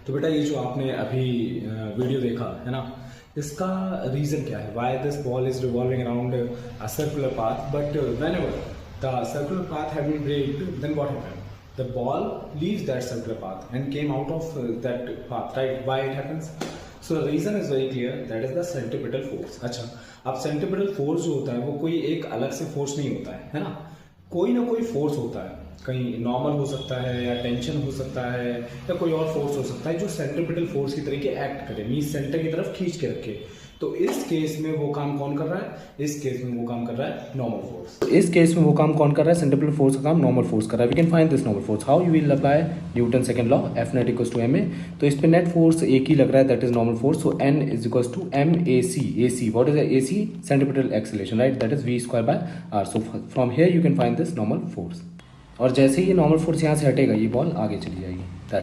तो बेटा ये जो आपने अभी वीडियो देखा है ना, इसका रीजन क्या है, why this ball is revolving around a circular path, but whenever the circular path have been breaked, then what happened, the ball leaves that circular path and came out of that path, right? Why it happens? So the reason is very clear, that is the centripetal force. अच्छा, अब centripetal force जो होता है वो कोई एक अलग से force नहीं होता है ना, कोई ना कोई force होता है, कहीं नॉर्मल हो सकता है या टेंशन हो सकता है या कोई और फोर्स हो सकता है जो सेंट्रिपिटल फोर्स की तरीके एक्ट करे, मीन सेंटर की तरफ खींच के रखे। तो इस केस में वो काम कौन कर रहा है, इस केस में वो काम कर रहा है नॉर्मल फोर्स। तो इस केस में वो काम कौन कर रहा है, सेंट्रिपिटल फोर्स का काम नॉर्मल फोर्स कर रहा है। We can find this normal force, how you will apply Newton second law, F net equals to m a. तो इस पे नेट फोर्स एक ही लग रहा है, that is normal force, so N is equals to m a c. A c what is a c, centripetal acceleration, right, that is v square by r. So from here you can find this normal force. और जैसे ही ये normal force यहाँ से हटेगा ये ball आगे चली जाएगी।